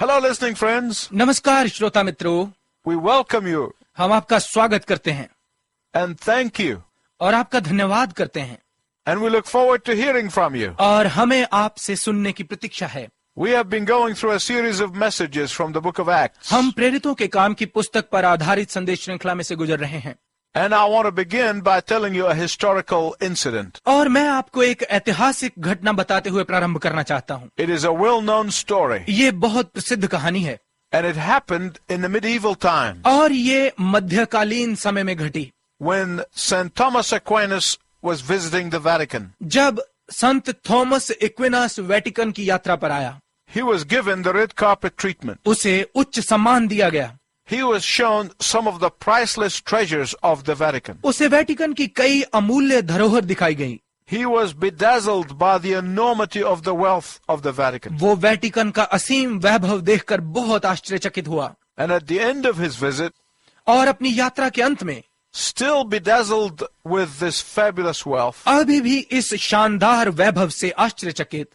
Hello, listening friends. नमस्कार श्रोता मित्रों, We welcome you हम आपका स्वागत करते हैं and thank you. और आपका धन्यवाद करते हैं And we look forward to hearing from you. और हमें आपसे सुनने की प्रतीक्षा है। We have been going through a series of messages from the book of Acts. हम प्रेरितों के काम की पुस्तक पर आधारित संदेश श्रृंखला में से गुजर रहे हैं And I want to begin by telling you a historical incident. और मैं आपको एक ऐतिहासिक घटना बताते हुए प्रारंभ करना चाहता हूँ। It is a well-known story. ये बहुत प्रसिद्ध कहानी है And it happened in the medieval time और ये मध्यकालीन समय में घटी when St. Thomas Aquinas was visiting the Vatican. जब संत थॉमस एक्विनास वेटिकन की यात्रा पर आया। He was given the red carpet treatment. उसे उच्च सम्मान दिया गया। He was shown some of the priceless treasures of the Vatican. उसे वेटिकन की कई अमूल्य धरोहर दिखाई गई। He was bedazzled by the enormity of the wealth of the Vatican. वो वेटिकन का असीम वैभव देखकर बहुत आश्चर्यचकित हुआ And at the end of his visit, और अपनी यात्रा के अंत में still bedazzled with this fabulous wealth, अभी भी इस शानदार वैभव से आश्चर्यचकित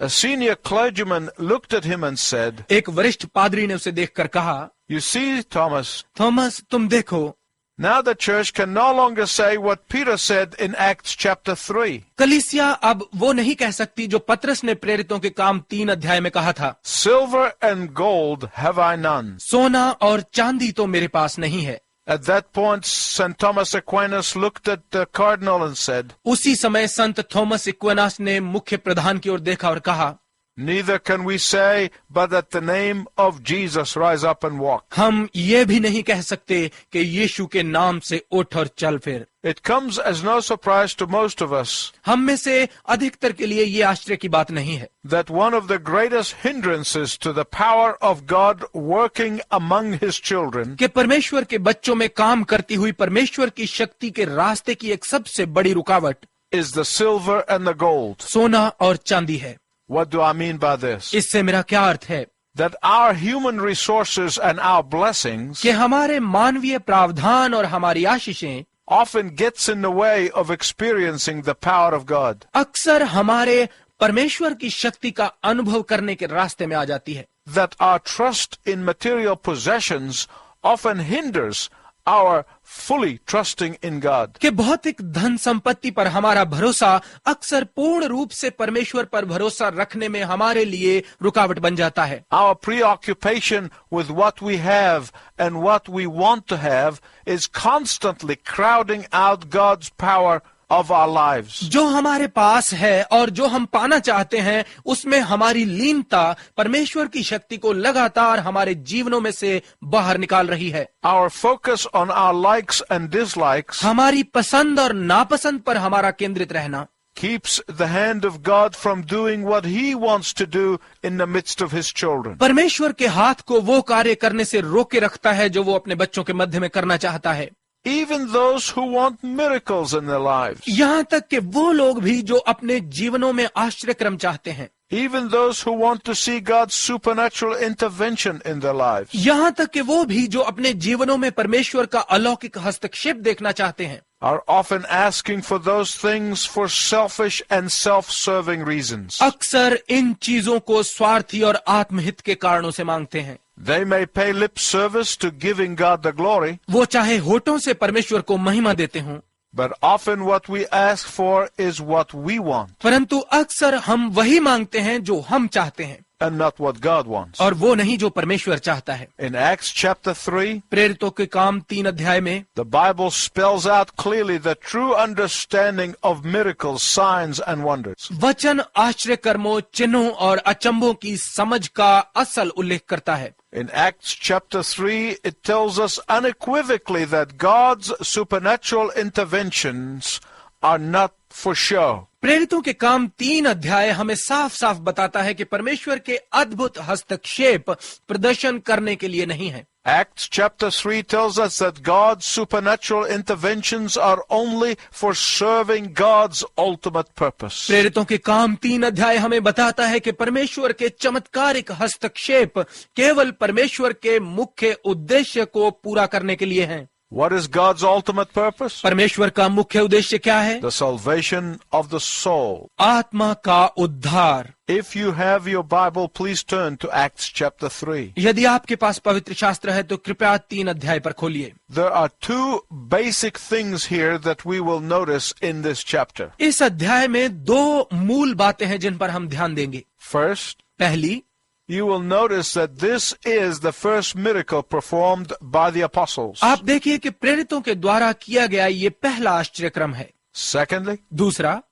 a senior clergyman looked at him and said, एक वरिष्ठ पादरी ने उसे देखकर कहा, "You see, Thomas, थॉमस तुम देखो, now the church can no longer say what Peter said in Acts chapter 3. कलीसिया अब वो नहीं कह सकती जो पतरस ने प्रेरितों के काम 3 अध्याय में कहा था, Silver and gold have I none." सोना और चांदी तो मेरे पास नहीं है। At that point, St. Thomas Aquinas looked at the cardinal and said, उसी समय संत थॉमस एक्विनास ने मुख्य प्रधान की ओर देखा और कहा, "Neither can we say, but at the name of Jesus rise up and walk." हम ये भी नहीं कह सकते कि यीशु के नाम से उठ और चल फिर। It comes as no surprise to most of us हम में से अधिकतर के लिए ये आश्चर्य की बात नहीं है that one of the greatest hindrances to the power of God working among his children कि परमेश्वर के बच्चों में काम करती हुई परमेश्वर की शक्ति के रास्ते की एक सबसे बड़ी रुकावट is the silver and the gold. सोना और चांदी है। What do I mean by this? इससे मेरा क्या अर्थ है That our human resources and our blessings कि हमारे मानवीय प्रावधान और हमारी आशीषें often gets in the way of experiencing the power of God. अक्सर हमारे परमेश्वर की शक्ति का अनुभव करने के रास्ते में आ जाती है। That our trust in material possessions often hinders our fully trusting in God. कि भौतिक धन संपत्ति पर हमारा भरोसा अक्सर पूर्ण रूप से परमेश्वर पर भरोसा रखने में हमारे लिए रुकावट बन जाता है। Our preoccupation with what we have and what we want to have is constantly crowding out God's power of our lives. जो हमारे पास है और जो हम पाना चाहते हैं उसमें हमारी लीनता परमेश्वर की शक्ति को लगातार हमारे जीवनों में से बाहर निकाल रही है। Our focus on our likes and dislikes हमारी पसंद और नापसंद पर हमारा केंद्रित रहना keeps the hand of God from doing what He wants to do in the midst of His children. परमेश्वर के हाथ को वो कार्य करने से रोके रखता है जो वो अपने बच्चों के मध्य में करना चाहता है। Even those who want miracles in their lives. यहाँ तक कि वो लोग भी जो अपने जीवनों में आश्चर्यक्रम चाहते हैं। Even those who want to see God's supernatural intervention in their lives. यहाँ तक कि वो भी जो अपने जीवनों में परमेश्वर का अलौकिक हस्तक्षेप देखना चाहते हैं Are often asking for those things for selfish and self-serving reasons. अक्सर इन चीजों को स्वार्थी और आत्महित के कारणों से मांगते हैं। They may pay lip service to giving God the glory, वो चाहे होठों से परमेश्वर को महिमा देते हों, but often what we ask for is what we want परंतु अक्सर हम वही मांगते हैं जो हम चाहते हैं and not what God wants. और वो नहीं जो परमेश्वर चाहता है। In Acts chapter 3, प्रेरितों के काम 3 अध्याय में the Bible spells out clearly the true understanding of miracles, signs, and wonders. वचन आश्चर्य कर्मों, चिन्हों और अचंभों की समझ का असल उल्लेख करता है। In Acts chapter 3, it tells us unequivocally that God's supernatural interventions are not for show. प्रेरितों के काम 3 अध्याय हमें साफ साफ बताता है कि परमेश्वर के अद्भुत हस्तक्षेप प्रदर्शन करने के लिए नहीं है। Acts chapter 3 tells us that God's supernatural interventions are only for serving God's ultimate purpose. प्रेरितों के काम 3 अध्याय हमें बताता है कि परमेश्वर के चमत्कारिक हस्तक्षेप केवल परमेश्वर के मुख्य उद्देश्य को पूरा करने के लिए हैं। What is God's ultimate purpose? परमेश्वर का मुख्य उद्देश्य क्या है? The salvation of the soul. आत्मा का उद्धार। If you have your Bible, please turn to Acts chapter 3. यदि आपके पास पवित्र शास्त्र है तो कृपया 3 अध्याय पर खोलिए। There are two basic things here that we will notice in this chapter. इस अध्याय में 2 मूल बातें हैं जिन पर हम ध्यान देंगे। First, पहली, you will notice that this is the first miracle performed by the apostles. आप देखिए कि प्रेरितों के द्वारा किया गया ये पहला आश्चर्यक्रम है। Secondly, दूसरा,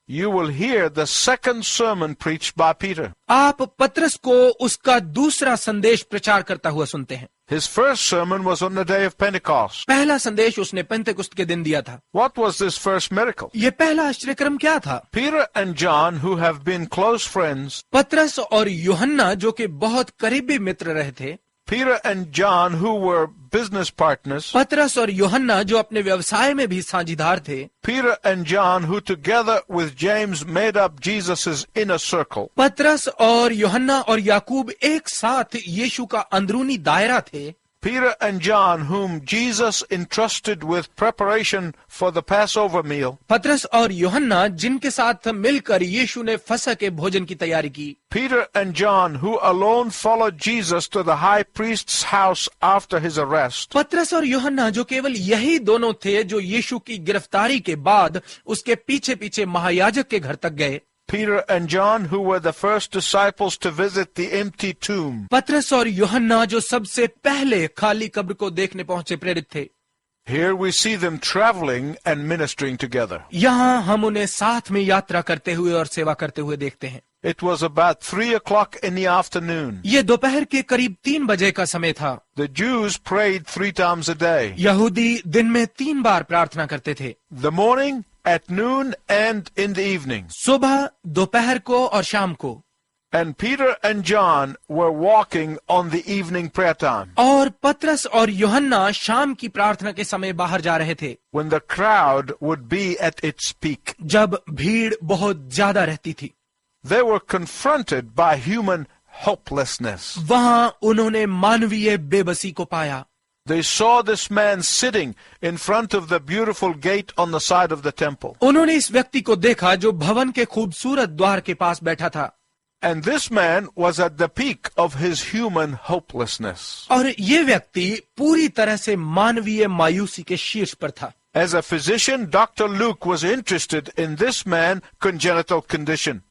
you will hear the second sermon preached by Peter. आप पतरस को उसका दूसरा संदेश प्रचार करता हुआ सुनते हैं। His first sermon was on the day of Pentecost. पहला संदेश उसने पेंतेकुस्त के दिन दिया था। What was this first miracle? ये पहला आश्चर्यक्रम क्या था? Peter and John, who have been close friends, पतरस और यूहन्ना जो कि बहुत करीबी मित्र रहे थे, Peter and John, who were business partners, पतरस और यूहन्ना जो अपने व्यवसाय में भी साझीदार थे, Peter and John, who together with James made up Jesus's inner circle, पतरस और यूहन्ना और याकूब एक साथ यीशु का अंदरूनी दायरा थे। Peter and John, whom Jesus entrusted with preparation for the Passover meal, पतरस और यूहन्ना जिनके साथ मिलकर यीशु ने फसह के भोजन की तैयारी की। Peter and John, who alone followed Jesus to the high priest's house after his arrest, पतरस और यूहन्ना जो केवल यही दोनों थे जो यीशु की गिरफ्तारी के बाद उसके पीछे पीछे महायाजक के घर तक गए। Peter and John, who were the first disciples to visit the empty tomb, पतरस और यूहन्ना जो सबसे पहले खाली कब्र को देखने पहुंचे प्रेरित थे। here we see them traveling and ministering together. यहाँ हम उन्हें साथ में यात्रा करते हुए और सेवा करते हुए देखते हैं। It was about 3 o'clock in the afternoon. ये दोपहर के करीब 3 बजे का समय था। The Jews prayed 3 times a day. यहूदी दिन में 3 बार प्रार्थना करते थे, The morning, at noon, and in the evening. सुबह, दोपहर को और शाम को। And Peter and John were walking on the evening prayer time. और पतरस और यूहन्ना शाम की प्रार्थना के समय बाहर जा रहे थे, When the crowd would be at its peak. जब भीड़ बहुत ज्यादा रहती थी। They were confronted by human hopelessness. वहां उन्होंने मानवीय बेबसी को पाया। They saw this man sitting in front of the beautiful gate on the side of the temple. उन्होंने इस व्यक्ति को देखा जो भवन के खूबसूरत द्वार के पास बैठा था। And this man was at the peak of his human hopelessness. और ये व्यक्ति पूरी तरह से मानवीय मायूसी के शीर्ष पर था। As a physician, Dr. Luke was interested in this man's congenital condition.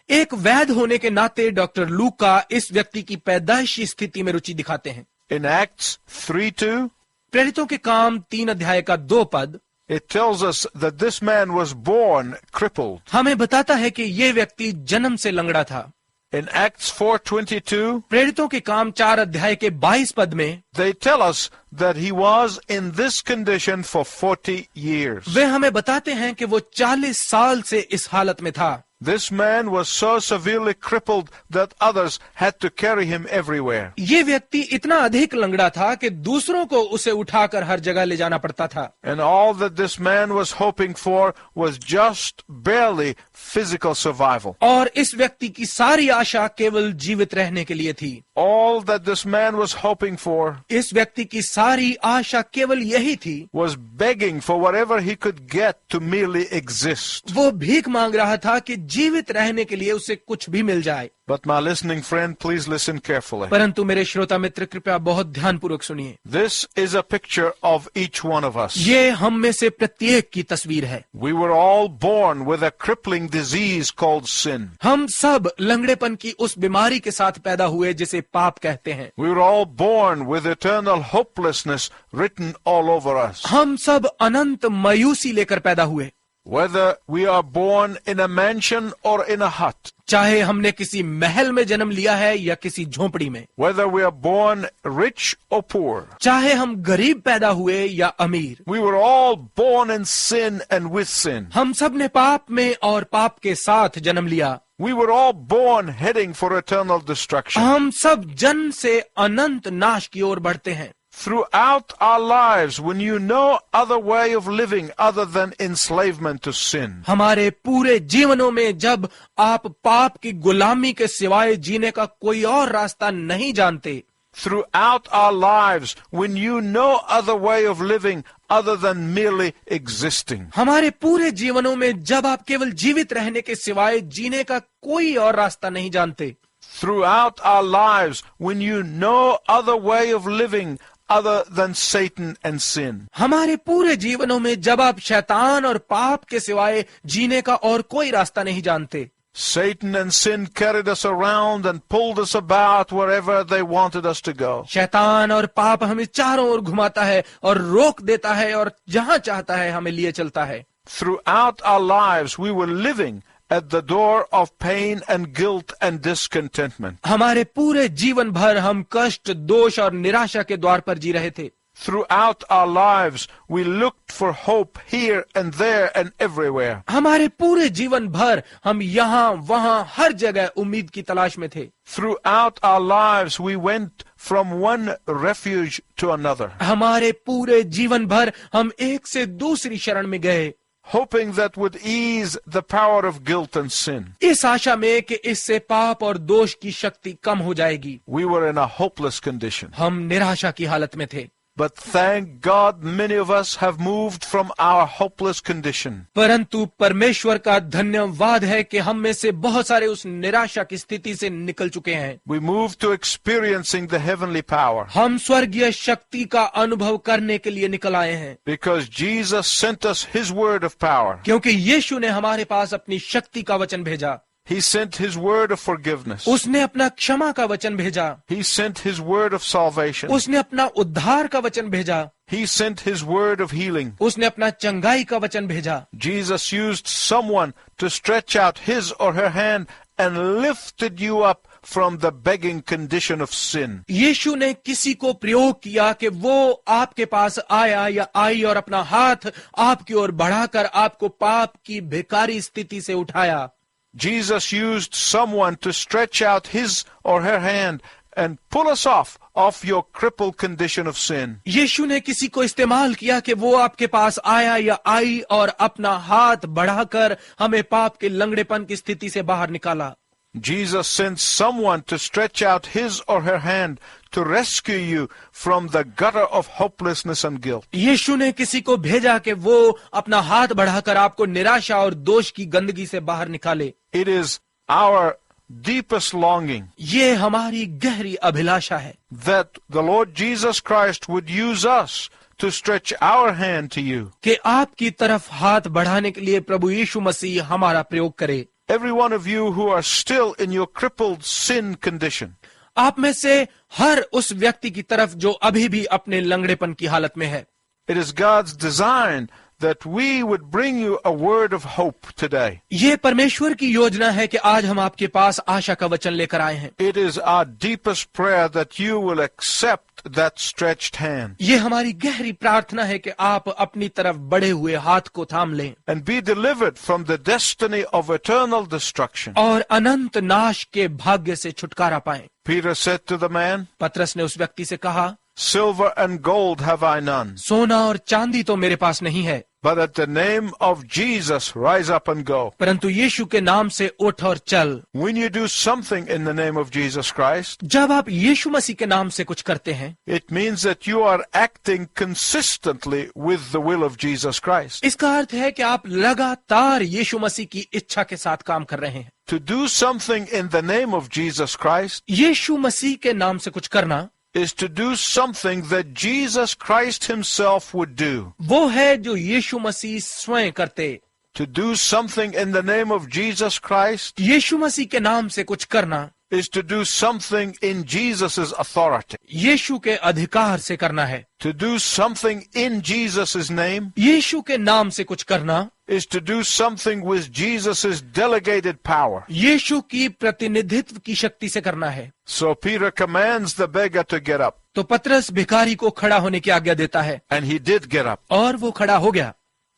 एक वैद्य होने के नाते डॉक्टर लूका इस व्यक्ति की पैदाइशी स्थिति में रुचि दिखाते हैं। In Acts 3:2, प्रेरितों के काम 3 अध्याय का 2 पद it tells us that this man was born crippled. हमें बताता है कि ये व्यक्ति जन्म से लंगड़ा था। In Acts 4:22, प्रेरितों के काम 4 अध्याय के 22 पद में they tell us that he was in this condition for 40 years. वे हमें बताते हैं कि वो 40 साल से इस हालत में था। This man was so severely crippled that others had to carry him everywhere. ये व्यक्ति इतना अधिक लंगड़ा था कि दूसरों को उसे उठाकर हर जगह ले जाना पड़ता था। And all that this man was hoping for was just barely physical survival. और इस व्यक्ति की सारी आशा केवल जीवित रहने के लिए थी। All that this man was hoping for इस व्यक्ति की सारी आशा केवल यही थी, was begging for whatever he could get to merely exist. वो भीख मांग रहा था कि जीवित रहने के लिए उसे कुछ भी मिल जाए। But my listening friend, please listen carefully. परंतु मेरे श्रोता मित्र कृपया बहुत ध्यानपूर्वक सुनिए। This is a picture of each one of us. ये हम में से प्रत्येक की तस्वीर है। We were all born with a crippling disease called sin. हम सब लंगड़ेपन की उस बीमारी के साथ पैदा हुए जिसे पाप कहते हैं। We were all born with eternal hopelessness written all over us. हम सब अनंत मायूसी लेकर पैदा हुए। Whether we are born in a mansion or in a hut, चाहे हमने किसी महल में जन्म लिया है या किसी झोंपड़ी में, whether we are born rich or poor, चाहे हम गरीब पैदा हुए या अमीर, we were all born in sin and with sin. हम सब ने पाप में और पाप के साथ जन्म लिया। We were all born heading for eternal destruction. हम सब जन्म से अनंत नाश की ओर बढ़ते हैं। Throughout our lives, when you know other way of living other than enslavement to sin, हमारे पूरे जीवनों में जब आप पाप की गुलामी के सिवाय जीने का कोई और रास्ता नहीं जानते, Throughout our lives, we knew no other way of living other than merely existing. हमारे पूरे जीवनों में जब आप केवल जीवित रहने के सिवाय जीने का कोई और रास्ता नहीं जानते, Throughout our lives, we knew no other way of living other than Satan and sin. हमारे पूरे जीवनों में जब आप शैतान और पाप के सिवाय जीने का और कोई रास्ता नहीं जानते, Satan and sin carried us around and pulled us about wherever they wanted us to go. शैतान और पाप हमें चारों ओर घुमाता है और रोक देता है और जहां चाहता है हमें लिए चलता है. Throughout our lives, we were living at the door of pain and guilt and discontentment. हमारे पूरे जीवन भर हम कष्ट, दोष और निराशा के द्वार पर जी रहे थे. Throughout our lives, we looked for hope here and there and everywhere. हमारे पूरे जीवन भर हम यहाँ वहाँ हर जगह उम्मीद की तलाश में थे. Throughout our lives, we went from one refuge to another, हमारे पूरे जीवन भर हम एक से दूसरी शरण में गए, hoping that would ease the power of guilt and sin. इस आशा में कि इससे पाप और दोष की शक्ति कम हो जाएगी. We were in a hopeless condition. हम निराशा की हालत में थे. But thank God many of us have moved from our hopeless condition. परंतु परमेश्वर का धन्यवाद है कि हम में से बहुत सारे उस निराशा की स्थिति से निकल चुके हैं. We moved to experiencing the heavenly power. हम स्वर्गीय शक्ति का अनुभव करने के लिए निकल आए हैं. Because Jesus sent us His word of power. क्योंकि यीशु ने हमारे पास अपनी शक्ति का वचन भेजा. He sent His word of forgiveness. उसने अपना क्षमा का वचन भेजा. He sent His word of salvation. उसने अपना उद्धार का वचन भेजा. He sent His word of healing. उसने अपना चंगाई का वचन भेजा. Jesus used someone to stretch out his or her hand and lifted you up from the begging condition of sin. यीशु ने किसी को प्रयोग किया कि वो आपके पास आया या आई और अपना हाथ आपकी ओर बढ़ाकर आपको पाप की भिखारी स्थिति से उठाया. Jesus used someone to stretch out his or her hand and pull us off your crippled condition of sin. यीशु ने किसी को इस्तेमाल किया कि वो आपके पास आया या आई और अपना हाथ बढ़ाकर हमें पाप के लंगड़ेपन की स्थिति से बाहर निकाला. Jesus sent someone to stretch out his or her hand to rescue you from the gutter of hopelessness and guilt. यीशु ने किसी को भेजा कि वो अपना हाथ बढ़ाकर आपको निराशा और दोष की गंदगी से बाहर निकाले. It is our deepest longing ये हमारी गहरी अभिलाषा है that the Lord Jesus Christ would use us to stretch our hand to you. कि आपकी तरफ हाथ बढ़ाने के लिए प्रभु यीशु मसीह हमारा प्रयोग करे. Every one of you who are still in your crippled sin condition, आप में से हर उस व्यक्ति की तरफ जो अभी भी अपने लंगड़ेपन की हालत में है. it is God's design that we would bring you a word of hope today. ये परमेश्वर की योजना है कि आज हम आपके पास आशा का वचन लेकर आए हैं. It is our deepest prayer that you will accept that stretched hand ये हमारी गहरी प्रार्थना है कि आप अपनी तरफ बढ़े हुए हाथ को थाम लें and be delivered from the destiny of eternal destruction. और अनंत नाश के भाग्य से छुटकारा पाएं. Peter said to the man, पतरस ने उस व्यक्ति से कहा, Silver and gold have I none, सोना और चांदी तो मेरे पास नहीं है, but at the name of Jesus rise up and go. परंतु यीशु के नाम से उठ और चल. When you do something in the name of Jesus Christ, जब आप यीशु मसीह के नाम से कुछ करते हैं, it means that you are acting consistently with the will of Jesus Christ. इसका अर्थ है कि आप लगातार यीशु मसीह की इच्छा के साथ काम कर रहे हैं. To do something in the name of Jesus Christ यीशु मसीह के नाम से कुछ करना is to do something that Jesus Christ himself would do. वो है जो यीशु मसीह स्वयं करते. To do something in the name of Jesus Christ यीशु मसीह के नाम से कुछ करना is to do something in Jesus' authority. यीशु के अधिकार से करना है. To do something in Jesus' name यीशु के नाम से कुछ करना is to do something with Jesus' delegated power. यीशु की प्रतिनिधित्व की शक्ति से करना है. So Peter commands the beggar to get up, तो पतरस भिखारी को खड़ा होने की आज्ञा देता है and he did get up. और वो खड़ा हो गया.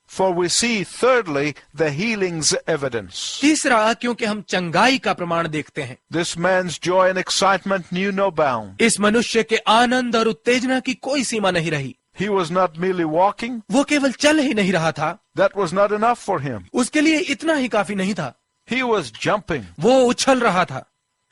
For we see thirdly the healing's evidence. तीसरा, क्योंकि हम चंगाई का प्रमाण देखते हैं. This man's joy and excitement knew no bound. इस मनुष्य के आनंद और उत्तेजना की कोई सीमा नहीं रही. He was not merely walking. वो केवल चल ही नहीं रहा था, That was not enough for him. उसके लिए इतना ही काफी नहीं था. He was jumping. वो उछल रहा था,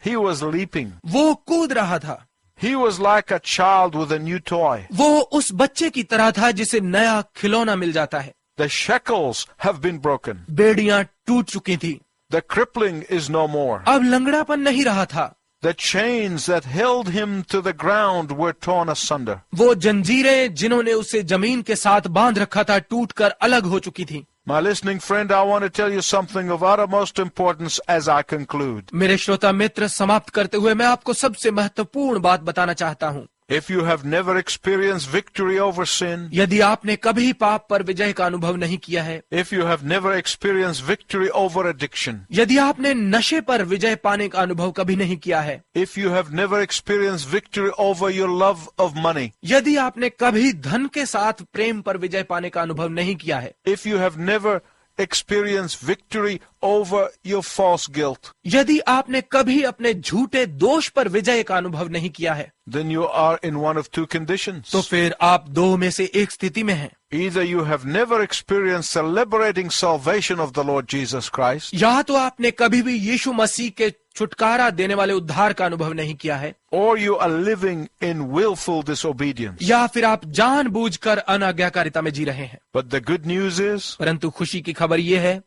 He was leaping. वो कूद रहा था. He was like a child with a new toy. वो उस बच्चे की तरह था जिसे नया खिलौना मिल जाता है। The shackles have been broken. बेड़ियां टूट चुकी थी, The crippling is no more. अब लंगड़ापन नहीं रहा था। The chains that held him to the ground were torn asunder. वो जंजीरें जिन्होंने उसे जमीन के साथ बांध रखा था टूटकर अलग हो चुकी थी। My listening friend, I want to tell you something of uttermost importance as I conclude. मेरे श्रोता मित्र, समाप्त करते हुए मैं आपको सबसे महत्वपूर्ण बात बताना चाहता हूँ। If you have never experienced victory over sin, यदि आपने कभी पाप पर विजय का अनुभव नहीं किया है, if you have never experienced victory over addiction, यदि आपने नशे पर विजय पाने का अनुभव कभी नहीं किया है, if you have never experienced victory over your love of money, यदि आपने कभी धन के साथ प्रेम पर विजय पाने का अनुभव नहीं किया है, if you have never experienced victory over your false guilt, यदि आपने कभी अपने झूठे दोष पर विजय का अनुभव नहीं किया है, then you are in one of two conditions. तो फिर आप दो में से एक स्थिति में हैं। Either you have never experienced the liberating salvation of the Lord Jesus Christ, या तो आपने कभी भी यीशु मसीह के छुटकारा देने वाले उद्धार का अनुभव नहीं किया है, or you are living in willful disobedience. या फिर आप जानबूझकर अनाज्ञाकारिता में जी रहे हैं। But the good news is, परंतु खुशी की खबर यह है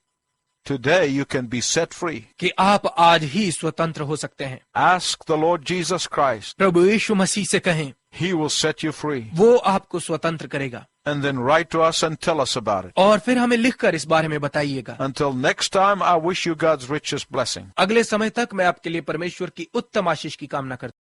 today you can be set free. कि आप आज ही स्वतंत्र हो सकते हैं। Ask the Lord Jesus Christ. प्रभु यीशु मसीह से कहें, He will set you free. वो आपको स्वतंत्र करेगा। And then write to us and tell us about it. और फिर हमें लिखकर इस बारे में बताइएगा। Until next time, I wish you God's richest blessing. अगले समय तक मैं आपके लिए परमेश्वर की उत्तम आशीष की कामना करता हूं।